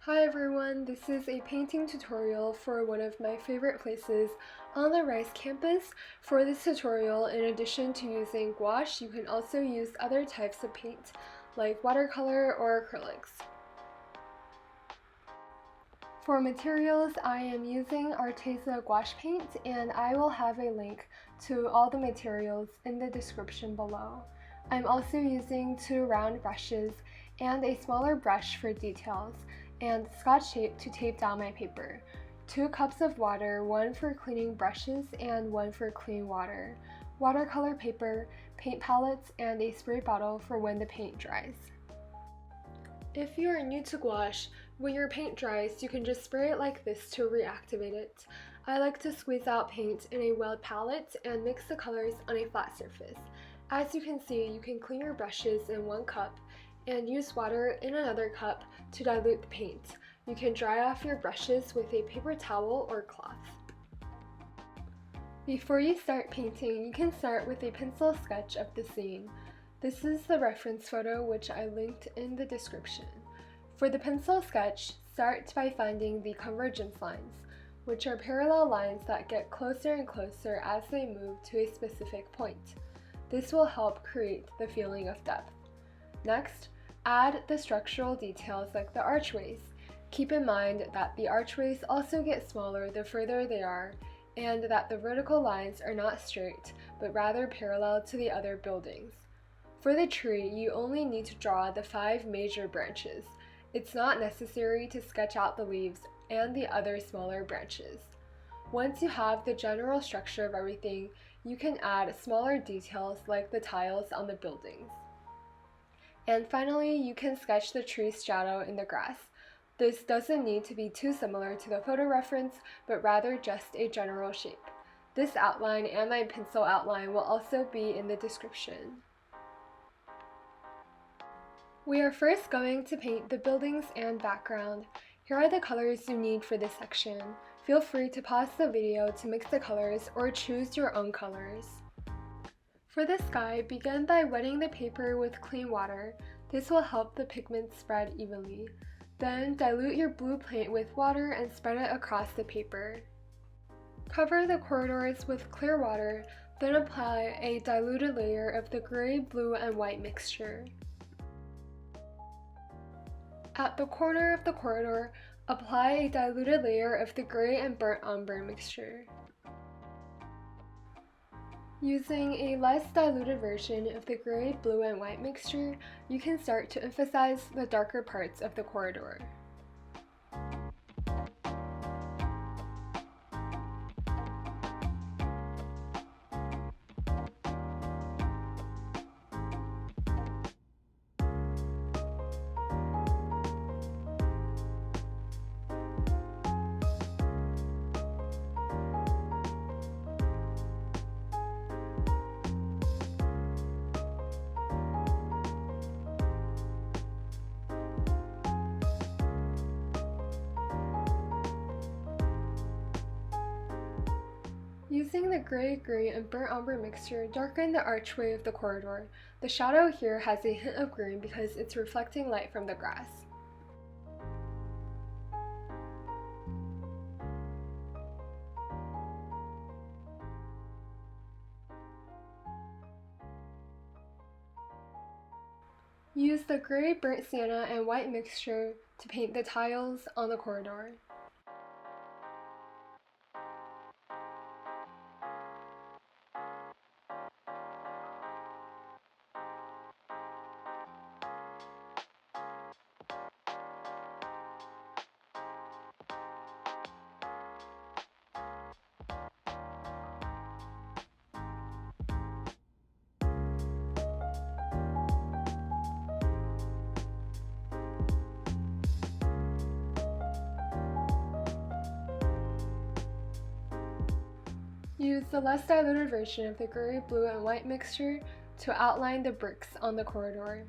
Hi everyone, this is a painting tutorial for one of my favorite places on the Rice campus. For this tutorial, in addition to using gouache, you can also use other types of paint like watercolor or acrylics. For materials, I am using Arteza gouache paint, and I will have a link to all the materials in the description below. I'm also using 2 round brushes and a smaller brush for details, and Scotch tape to tape down my paper. 2 cups of water, 1 for cleaning brushes and 1 for clean water. Watercolor paper, paint palettes, and a spray bottle for when the paint dries. If you are new to gouache, when your paint dries, you can just spray it like this to reactivate it. I like to squeeze out paint in a weld palette and mix the colors on a flat surface. As you can see, you can clean your brushes in 1 cup and use water in another cup to dilute the paint. You can dry off your brushes with a paper towel or cloth. Before you start painting, you can start with a pencil sketch of the scene. This is the reference photo which I linked in the description. For the pencil sketch, start by finding the convergence lines, which are parallel lines that get closer and closer as they move to a specific point. This will help create the feeling of depth. Next, add the structural details like the archways. Keep in mind that the archways also get smaller the further they are, and that the vertical lines are not straight, but rather parallel to the other buildings. For the tree, you only need to draw the 5 major branches. It's not necessary to sketch out the leaves and the other smaller branches. Once you have the general structure of everything, you can add smaller details like the tiles on the buildings. And finally, you can sketch the tree's shadow in the grass. This doesn't need to be too similar to the photo reference, but rather just a general shape. This outline and my pencil outline will also be in the description. We are first going to paint the buildings and background. Here are the colors you need for this section. Feel free to pause the video to mix the colors or choose your own colors. For the sky, begin by wetting the paper with clean water. This will help the pigment spread evenly. Then dilute your blue paint with water and spread it across the paper. Cover the corridors with clear water, then apply a diluted layer of the gray, blue, and white mixture. At the corner of the corridor, apply a diluted layer of the gray and burnt umber mixture. Using a less diluted version of the gray, blue, and white mixture, you can start to emphasize the darker parts of the corridor. Using the gray, and burnt umber mixture, darken the archway of the corridor. The shadow here has a hint of green because it's reflecting light from the grass. Use the gray, burnt sienna, and white mixture to paint the tiles on the corridor. Use the less diluted version of the gray, blue, and white mixture to outline the bricks on the corridor.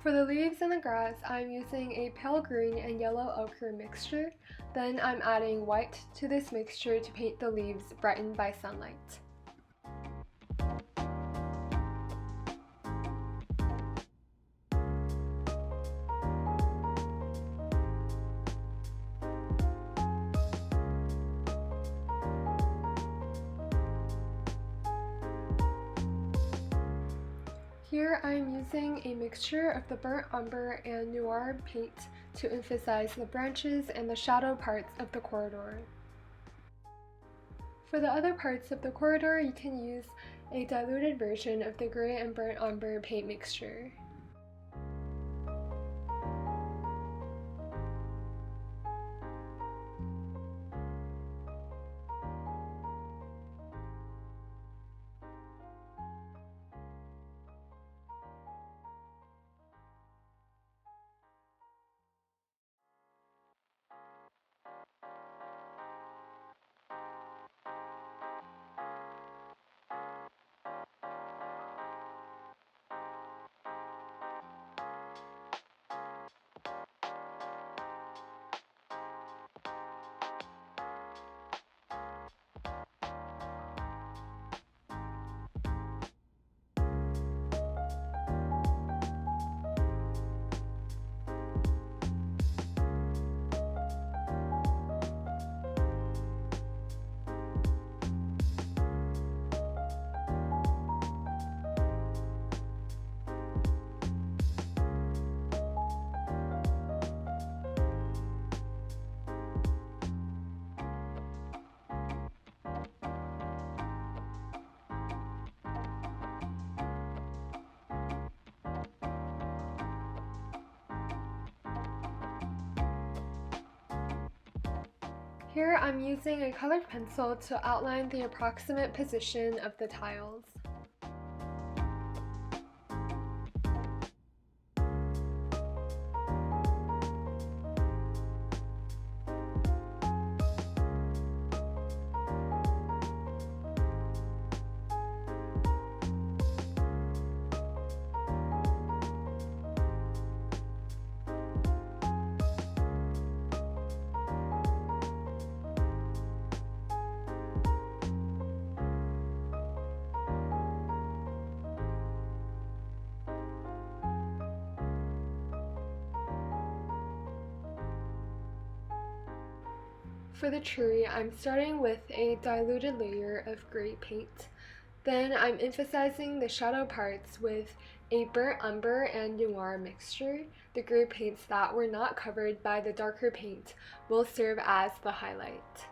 For the leaves and the grass, I'm using a pale green and yellow ochre mixture. Then I'm adding white to this mixture to paint the leaves brightened by sunlight. Here I'm using a mixture of the burnt umber and noir paint to emphasize the branches and the shadow parts of the corridor. For the other parts of the corridor, you can use a diluted version of the gray and burnt umber paint mixture. Here I'm using a colored pencil to outline the approximate position of the tiles. For the tree, I'm starting with a diluted layer of gray paint. Then I'm emphasizing the shadow parts with a burnt umber and noir mixture. The gray paints that were not covered by the darker paint will serve as the highlight.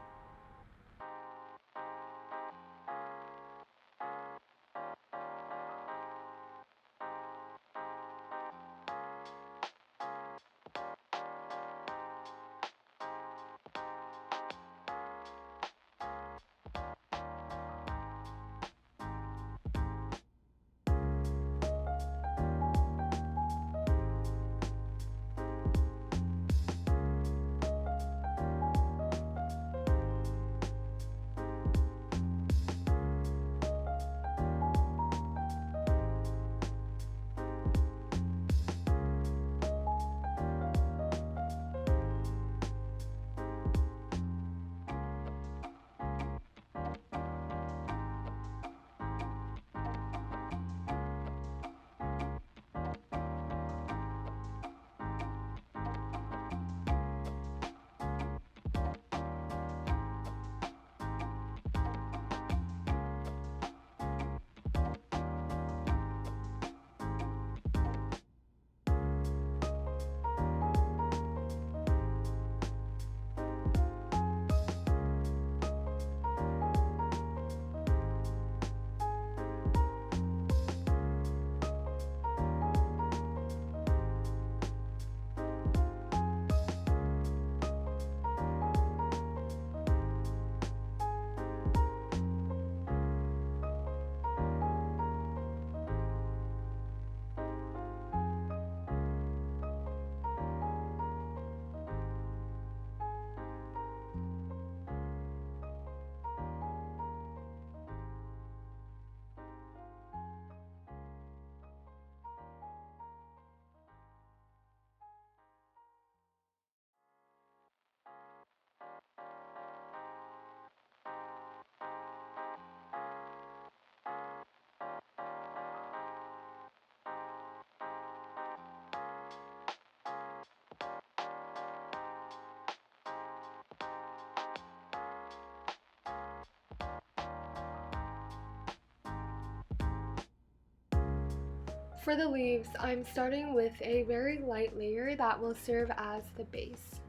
For the leaves, I'm starting with a very light layer that will serve as the base.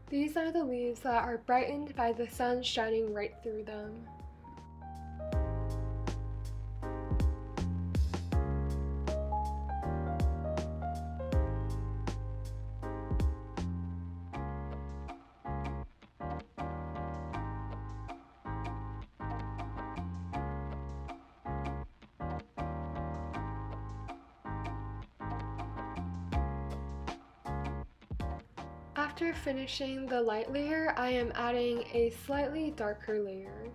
These are the leaves that are brightened by the sun shining right through them. After finishing the light layer, I am adding a slightly darker layer.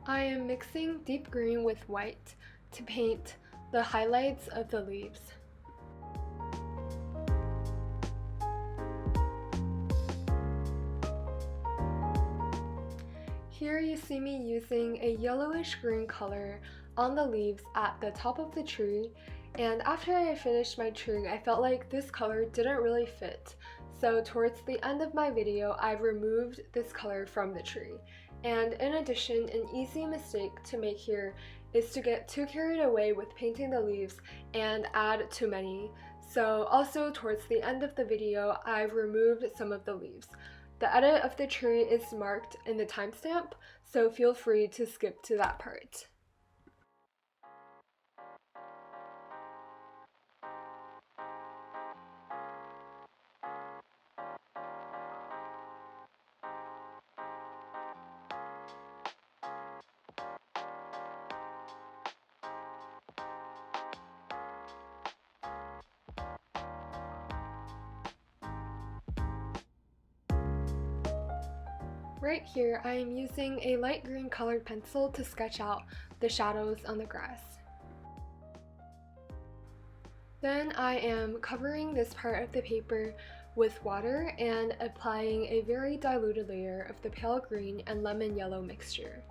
I am mixing deep green with white to paint the highlights of the leaves. Here you see me using a yellowish green color on the leaves at the top of the tree, and after I finished my tree I felt like this color didn't really fit. So towards the end of my video I removed this color from the tree. And in addition, an easy mistake to make here is to get too carried away with painting the leaves and add too many. So also towards the end of the video I've removed some of the leaves. The edit of the tree is marked in the timestamp, so feel free to skip to that part. Right here, I am using a light green colored pencil to sketch out the shadows on the grass. Then I am covering this part of the paper with water and applying a very diluted layer of the pale green and lemon yellow mixture.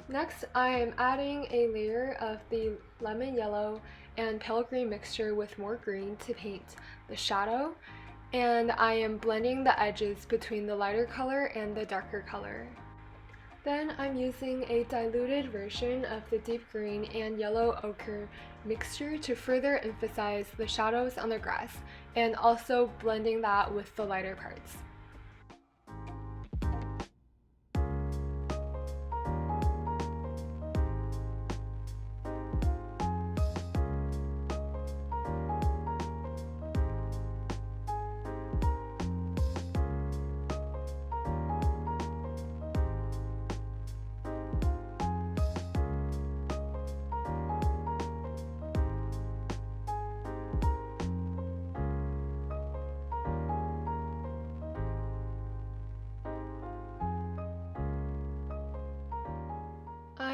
Next, I am adding a layer of the lemon yellow and pale green mixture with more green to paint the shadow, and I am blending the edges between the lighter color and the darker color. Then I'm using a diluted version of the deep green and yellow ochre mixture to further emphasize the shadows on the grass, and also blending that with the lighter parts.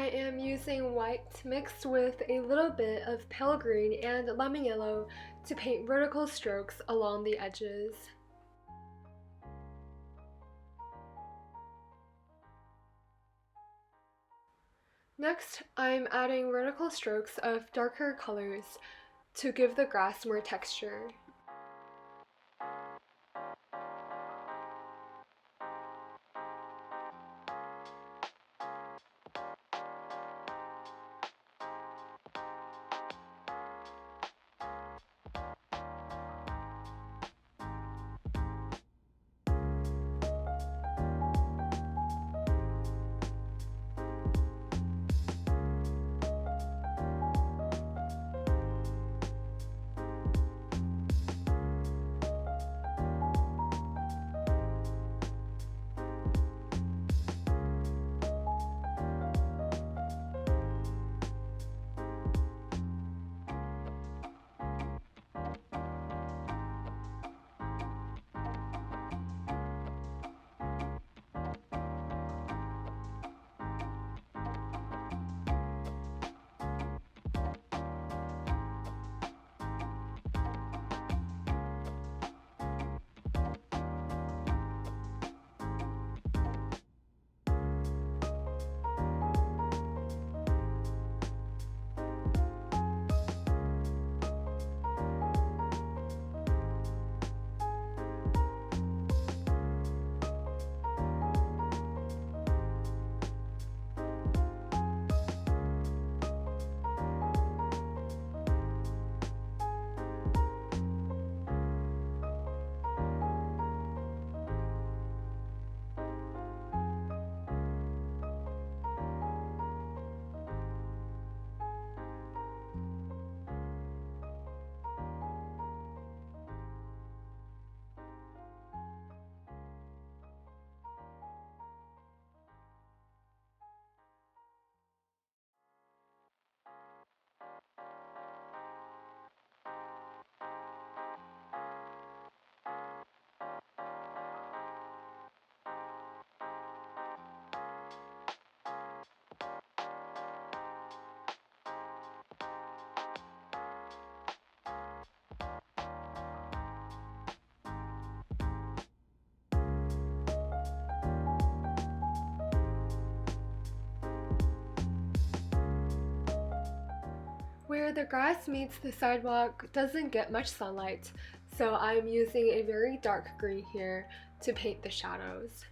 am using white mixed with a little bit of pale green and lemon yellow to paint vertical strokes along the edges. Next, I'm adding vertical strokes of darker colors to give the grass more texture. Where the grass meets the sidewalk doesn't get much sunlight, so I'm using a very dark green here to paint the shadows.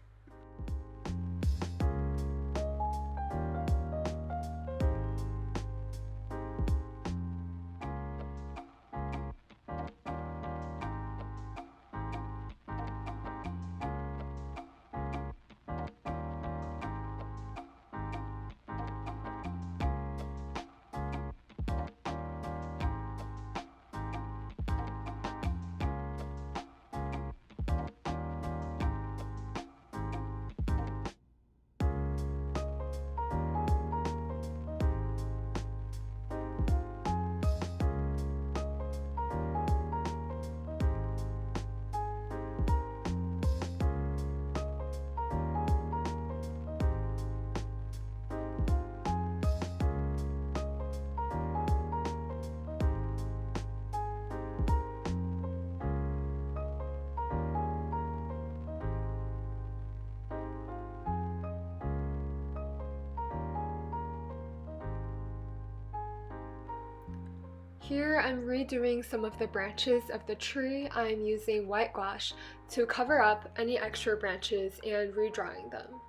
Here I'm redoing some of the branches of the tree. I'm using white gouache to cover up any extra branches and redrawing them.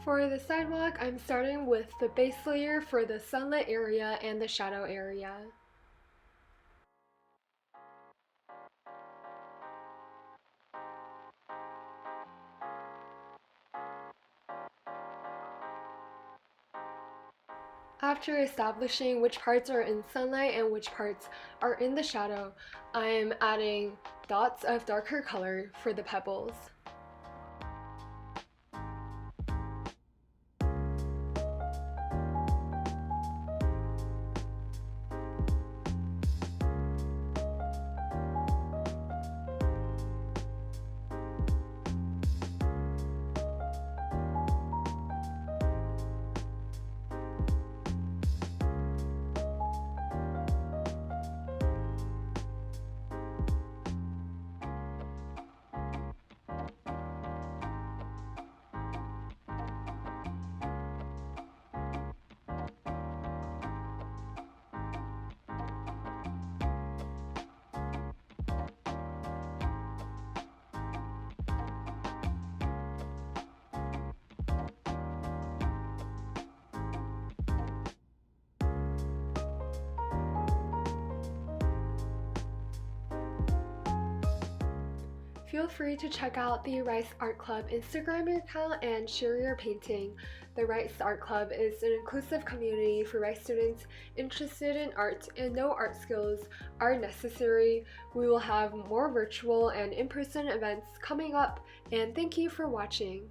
For the sidewalk, I'm starting with the base layer for the sunlit area and the shadow area. After establishing which parts are in sunlight and which parts are in the shadow, I'm adding dots of darker color for the pebbles. Feel free to check out the Rice Art Club Instagram account and share your painting. The Rice Art Club is an inclusive community for Rice students interested in art, and no art skills are necessary. We will have more virtual and in-person events coming up, and thank you for watching.